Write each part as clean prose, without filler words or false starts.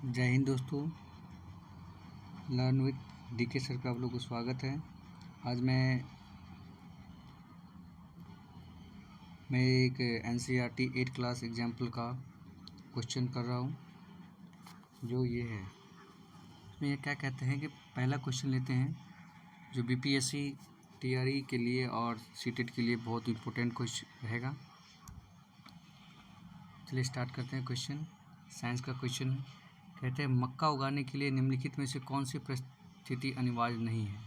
जय हिंद दोस्तों। Learn with DK sir का आप लोग को स्वागत है। आज मैं एक एनसीईआरटी 8 क्लास एग्जाम्पल का क्वेश्चन कर रहा हूँ, जो ये है। इसमें ये क्या कहते हैं कि पहला क्वेश्चन लेते हैं, जो बीपीएससी टीआरई के लिए और सीटेट के लिए बहुत इम्पोर्टेंट क्वेश्चन रहेगा। चलिए स्टार्ट करते हैं। क्वेश्चन साइंस का क्वेश्चन है। कहते हैं मक्का उगाने के लिए निम्नलिखित में से कौन सी परिस्थिति अनिवार्य नहीं है।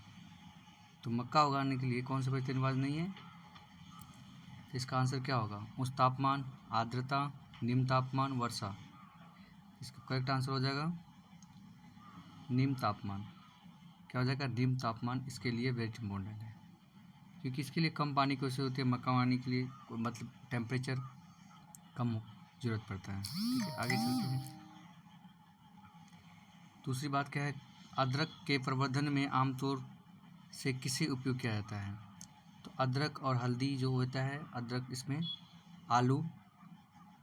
तो मक्का उगाने के लिए कौन सी परिस्थिति अनिवार्य नहीं है, तो इसका आंसर क्या होगा? उच्च तापमान, आर्द्रता, निम्न तापमान, वर्षा। इसका करेक्ट आंसर हो जाएगा निम्न तापमान। क्या हो जाएगा? निम्न तापमान इसके लिए वेरी इंपॉर्टेंट है, क्योंकि इसके लिए कम पानी की आवश्यकता होती है। मक्का उगाने के लिए मतलब टेम्परेचर कम जरूरत पड़ता है। ठीक है, आगे चलते हैं। दूसरी बात क्या है? अदरक के प्रवर्धन में आमतौर से किसे उपयोग किया जाता है? तो अदरक और हल्दी जो होता है, अदरक इसमें आलू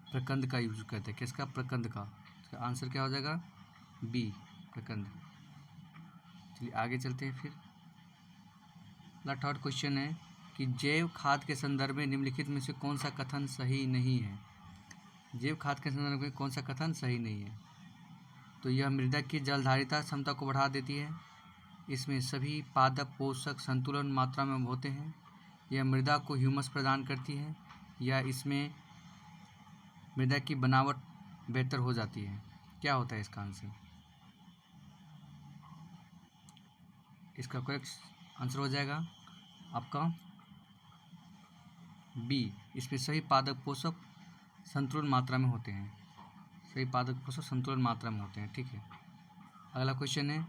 प्रकंद का यूज करते हैं। किसका? प्रकंद का। इसका आंसर क्या हो जाएगा? बी, प्रकंद। चलिए आगे चलते हैं। फिर थर्ड क्वेश्चन है कि जैव खाद के संदर्भ में निम्नलिखित में से कौन सा कथन सही नहीं है? जैव खाद के संदर्भ में कौन सा कथन सही नहीं है? तो यह मृदा की जलधारिता क्षमता को बढ़ा देती है। इसमें सभी पादप पोषक संतुलन मात्रा में होते हैं। यह मृदा को ह्यूमस प्रदान करती है, या इसमें मृदा की बनावट बेहतर हो जाती है। क्या होता है इसका आंसर? इसका करेक्ट आंसर हो जाएगा आपका बी। इसमें सभी पादप पोषक संतुलन मात्रा में होते हैं। सभी पादप पोषक संतुलन मात्रा में होते हैं। ठीक है, अगला क्वेश्चन है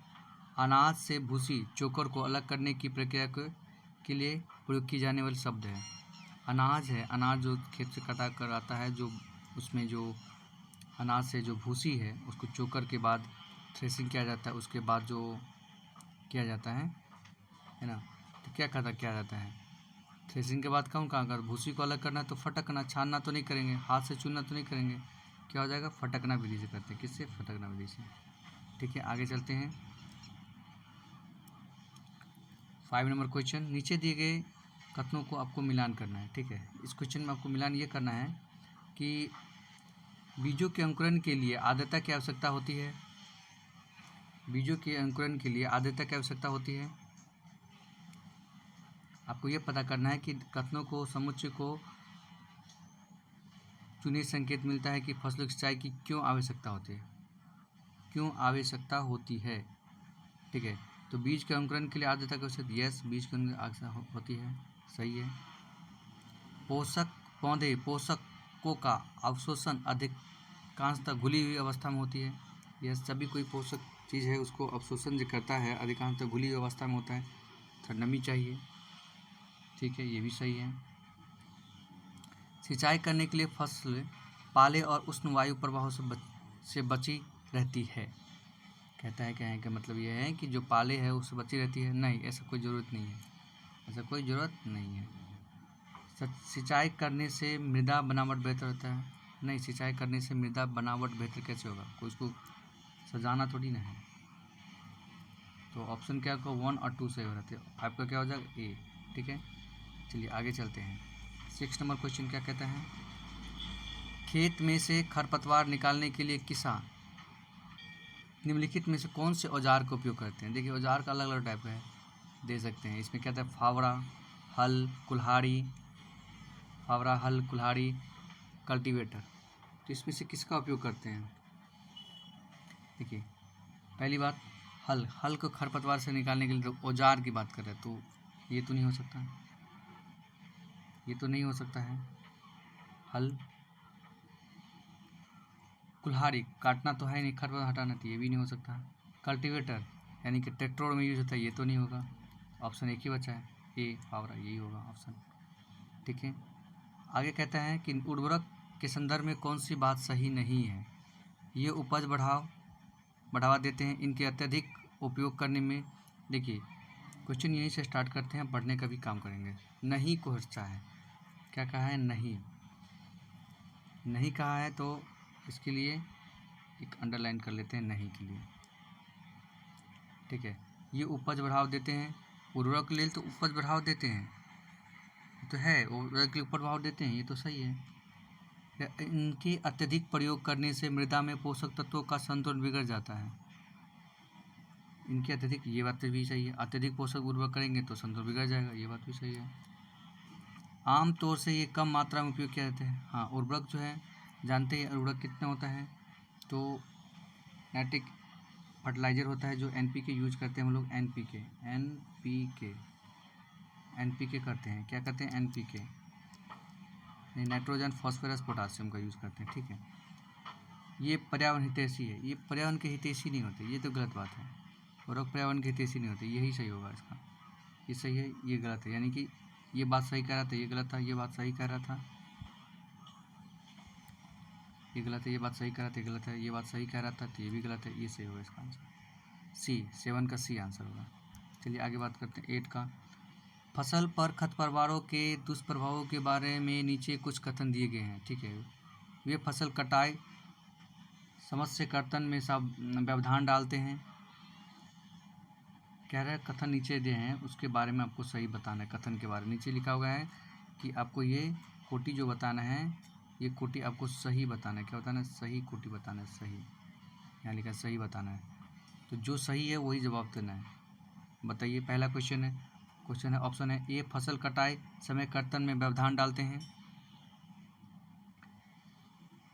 अनाज से भूसी चोकर को अलग करने की प्रक्रिया के लिए प्रयोग की जाने वाली शब्द है। अनाज है, अनाज जो खेत से कटा कर आता है, जो उसमें जो अनाज से जो भूसी है उसको चोकर के बाद थ्रेसिंग किया जाता है। उसके बाद जो किया जाता है ना, तो क्या किया जाता है? थ्रेसिंग के बाद कौन कहाँ कर भूसी को अलग करना है, तो फटकना, छानना तो नहीं करेंगे, हाथ से चूनना तो नहीं करेंगे। क्या हो जाएगा? फटकना विधि से करते हैं। किससे? फटकना विधि से। ठीक है, आगे चलते हैं। 5 नंबर क्वेश्चन, नीचे दिए गए कथनों को आपको मिलान करना है। ठीक है, इस क्वेश्चन में आपको मिलान ये करना है कि बीजों के अंकुरण के लिए आर्द्रता की आवश्यकता होती है। बीजों के अंकुरण के लिए आर्द्रता की आवश्यकता होती है। आपको ये पता करना है कि कथनों को समुच्चय को चुने संकेत मिलता है कि फसलों की सिंचाई की क्यों आवश्यकता होती है, क्यों आवश्यकता होती है। ठीक है, तो बीज के अंकुरण के लिए आर्द्रता की आवश्यकता, यस, बीज के अंकुरण आवश्यकता होती है, सही है। पोषकों का अवशोषण अधिकांशतः घुली हुई अवस्था में होती है। यह सभी कोई पोषक चीज़ है उसको अवशोषण जो करता है अधिकांशतः घुली हुई अवस्था में होता है, तो नमी चाहिए। ठीक है, ये भी सही है। सिंचाई करने के लिए फसल पाले और उष्ण वायु प्रवाह से बची रहती है। कहता है क्या है कि मतलब ये है कि जो पाले है उससे बची रहती है? नहीं, ऐसा कोई ज़रूरत नहीं है, ऐसा कोई ज़रूरत नहीं है। सिंचाई करने से मृदा बनावट बेहतर होता है? नहीं, सिंचाई करने से मृदा बनावट बेहतर कैसे होगा? कोई उसको सजाना थोड़ी ना है। तो ऑप्शन क्या होगा? 1 और 2 सही हो रहते हैं। आपका क्या हो जाएगा? ए। ठीक है, चलिए आगे चलते हैं। 6 नंबर क्वेश्चन क्या कहता है? खेत में से खरपतवार निकालने के लिए किसान निम्नलिखित में से कौन से औजार का उपयोग करते हैं? देखिए, औजार का अलग अलग टाइप है, दे सकते हैं। इसमें क्या कहता है? फावड़ा, हल, कुल्हाड़ी, फावड़ा, हल, कुल्हाड़ी, कल्टीवेटर। तो इसमें से किसका उपयोग करते हैं? देखिए, पहली बात, हल को खरपतवार से निकालने के लिए औजार की बात कर रहे हैं, तो ये तो नहीं हो सकता, ये तो नहीं हो सकता है। हल, कुल्हाड़ी काटना तो है नहीं, खरपतवार हटाना, तो ये भी नहीं हो सकता। कल्टीवेटर यानी कि ट्रैक्टर में यूज होता है, ये तो नहीं होगा। ऑप्शन एक ही बचा है, ए, फावड़ा, यही होगा ऑप्शन। ठीक है, आगे कहता है कि उर्वरक के संदर्भ में कौन सी बात सही नहीं है? ये उपज बढ़ावा देते हैं, इनके अत्यधिक उपयोग करने में। देखिए, क्वेश्चन यहीं से स्टार्ट करते हैं, पढ़ने का भी काम करेंगे। नहीं को हिस्सा है, क्या कहा है? नहीं, नहीं कहा है, तो इसके लिए एक अंडरलाइन कर लेते हैं नहीं के लिए, ठीक है। ये उपज बढ़ाव देते हैं, उर्वरक के लिए तो उपज बढ़ाव देते हैं, तो है उर्वरक के लिए उपज बढ़ाव देते हैं, ये तो सही है। इनके अत्यधिक प्रयोग करने से मृदा में पोषक तत्वों का संतुलन बिगड़ जाता है। इनके अत्यधिक, ये बात भी सही है, अत्यधिक पोषक उर्वरक करेंगे तो संतुलन बिगड़ जाएगा, ये बात भी सही है। आमतौर से ये कम मात्रा में उपयोग किया जाता है। हाँ, उर्वरक जो है जानते हैं उर्वरक कितना होता है, तो नाइट्रिक फर्टिलाइज़र होता है जो NPK यूज करते हैं हम लोग, NPK करते हैं, क्या करते हैं NPK, नाइट्रोजन फॉस्फोरस पोटासियम का यूज़ करते हैं, ठीक है। ये पर्यावरण हितैषी है, ये पर्यावरण के हितैषी नहीं होते, ये तो गलत बात है। उर्वरक पर्यावरण के हितैषी नहीं होते, यही सही होगा इसका, ये सही है ये गलत है, यानी कि ये बात सही कह रहा था ये गलत था, ये बात सही कह रहा था ये गलत है, ये बात सही कह रहा था ये गलत है, ये बात सही कह रहा था तो ये भी गलत है, ये सही होगा इसका आंसर सी, 7 का सी आंसर होगा। चलिए आगे बात करते हैं 8 का। फसल पर खरपतवारों के दुष्प्रभावों के बारे में नीचे कुछ कथन दिए गए हैं, ठीक है। वे फसल कटाई समस्या कर्तन में सब व्यवधान डालते हैं, कह रहे हैं कथन नीचे दिए हैं उसके बारे में आपको सही बताना है। कथन के बारे में नीचे लिखा हुआ है कि आपको ये कोटि जो बताना है, ये कोटि आपको सही बताना है, क्या बताना है, सही कोटि बताना है, सही, यहाँ लिखा है सही बताना है, तो जो सही है वही जवाब देना है। बताइए, पहला क्वेश्चन है ऑप्शन है ए, फसल कटाई समय कर्तन में व्यवधान डालते हैं,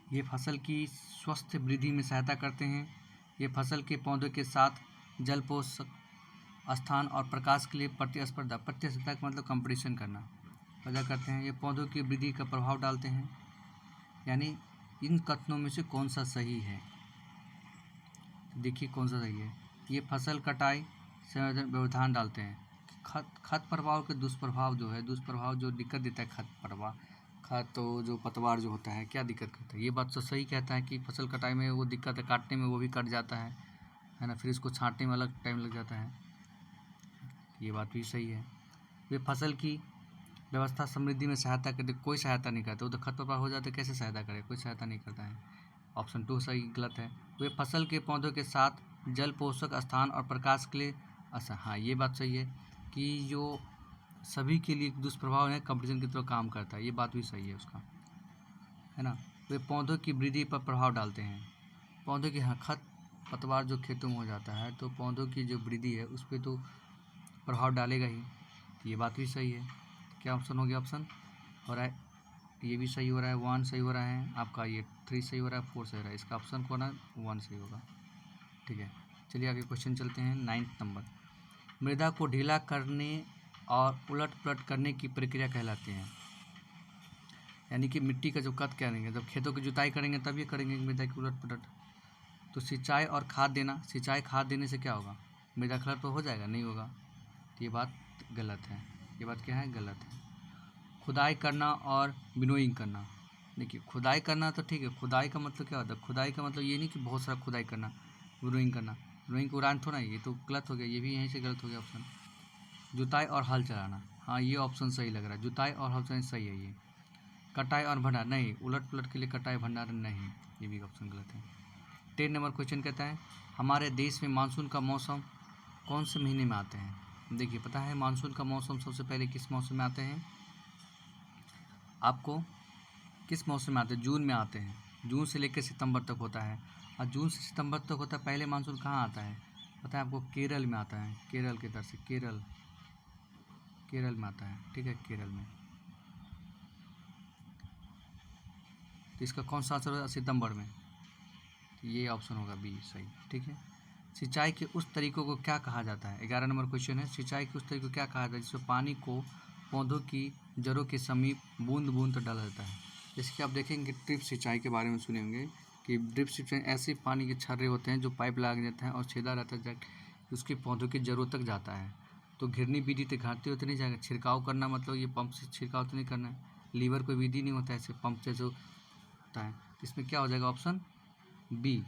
ये फसल की स्वस्थ वृद्धि में सहायता करते हैं, ये फसल के पौधों के साथ जल पोषक स्थान और प्रकाश के लिए प्रतिस्पर्धा का मतलब कंपटीशन करना पैदा करते हैं, ये पौधों की वृद्धि का प्रभाव डालते हैं। यानी इन कथनों में से कौन सा सही है, देखिए कौन सा सही है। ये फसल कटाई से व्यवधान डालते हैं, खत प्रभाव के दुष्प्रभाव जो है, दुष्प्रभाव जो दिक्कत देता है खत तो जो पतवार जो होता है क्या दिक्कत करता है, ये बात तो सही कहता है कि फसल कटाई में वो दिक्कत है, काटने में वो भी कट जाता है ना, फिर इसको छाँटने में अलग टाइम लग जाता है, ये बात भी सही है। वे फसल की व्यवस्था समृद्धि में सहायता करते, कोई सहायता नहीं करते, वो तो खरपतवार हो जाते कैसे सहायता करे, कोई सहायता नहीं करता है, ऑप्शन 2 सही गलत है। वे फसल के पौधों के साथ जल पोषक स्थान और प्रकाश के लिए अच्छा, हाँ ये बात सही है कि जो सभी के लिए दुष्प्रभाव है कंपटीशन की तरह काम करता है, ये बात भी सही है उसका, है ना। वे पौधों की वृद्धि पर प्रभाव डालते हैं, पौधों की, हाँ खत पतवार जो खेतों में हो जाता है तो पौधों की जो वृद्धि है उस पर तो प्रभाव डालेगा ही, ये बात भी सही है। क्या ऑप्शन हो गया, ऑप्शन हो रहा है, ये भी सही हो रहा है, 1 सही हो रहा है आपका, ये 3 सही हो रहा है, 4 सही हो रहा है, इसका ऑप्शन कौन है, 1 सही होगा, ठीक है। चलिए आगे क्वेश्चन चलते हैं 9 नंबर। मृदा को ढीला करने और उलट पलट करने की प्रक्रिया कहलाती है, यानी कि मिट्टी का जो कद करेंगे, जब खेतों की जुताई करेंगे तब ये करेंगे मृदा की उलट पलट। तो सिंचाई और खाद देना, सिंचाई खाद देने से क्या होगा, मृदा खलट तो हो जाएगा, नहीं होगा, तो ये बात गलत है, ये बात क्या है, गलत है। खुदाई करना और विनोइंग करना, देखिए खुदाई करना तो ठीक है, खुदाई का मतलब क्या होता है, खुदाई का मतलब ये नहीं कि बहुत सारा खुदाई करना, विनोइंग करना, विनोइंग उड़ान थोड़ा, ये तो गलत हो गया, ये भी यहीं से गलत हो गया ऑप्शन। जुताई और हल चलाना, हाँ ये ऑप्शन सही लग रहा है, जुताई और हल चलाना सही है ये। कटाई और भंडार नहीं, उलट पुलट के लिए कटाई भंडारण नहीं, ये भी ऑप्शन गलत है। 10 नंबर क्वेश्चन कहता है हमारे देश में मानसून का मौसम कौन से महीने में आते हैं। देखिए पता है मानसून का मौसम सबसे पहले किस मौसम में आते हैं, आपको किस मौसम में आते हैं, जून में आते हैं, जून से लेकर सितंबर तक होता है, और जून से सितंबर तक होता है। पहले मानसून कहाँ आता है पता है आपको, केरल में आता है, केरल की तरफ से, केरल में आता है, ठीक है, केरल में। तो इसका कौन सा आंसर होगा, सितंबर में, ये ऑप्शन होगा बी सही, ठीक है। सिंचाई के उस तरीकों को क्या कहा जाता है, 11 नंबर क्वेश्चन है, सिंचाई के उस तरीके को क्या कहा जाता है जिसमें पानी को पौधों की जड़ों के समीप बूंद बूंद तक डाला जाता है। जैसे कि आप देखेंगे ड्रिप सिंचाई के बारे में सुने होंगे कि ड्रिप सिंचाई ऐसे पानी के छर्रे होते हैं जो पाइप लगा जाता है और छेदा रहता है, उसके पौधों की जड़ों तक जाता है। तो घिरनी विधि तक घाटते होते नहीं जाएगा, छिड़काव करना मतलब ये पंप से छिड़काव तो नहीं करना है, लीवर कोई विधि नहीं होता है, ऐसे पंप से जो होता है, इसमें क्या हो जाएगा, ऑप्शन बी,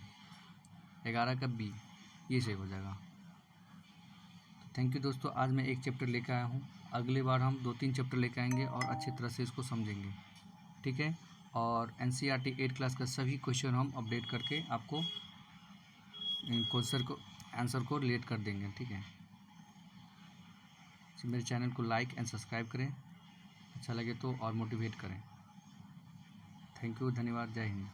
11 का बी, ये सही हो जाएगा। तो थैंक यू दोस्तों, आज मैं एक चैप्टर लेकर आया हूँ, अगली बार हम 2-3 चैप्टर लेकर आएंगे और अच्छी तरह से इसको समझेंगे, ठीक है। और NCERT 8 क्लास का सभी क्वेश्चन हम अपडेट करके आपको क्वेश्चन को आंसर को रिलेट कर देंगे। ठीक है, तो मेरे चैनल को लाइक एंड सब्सक्राइब करें, अच्छा लगे तो और मोटिवेट करें। थैंक यू, धन्यवाद, जय हिंद।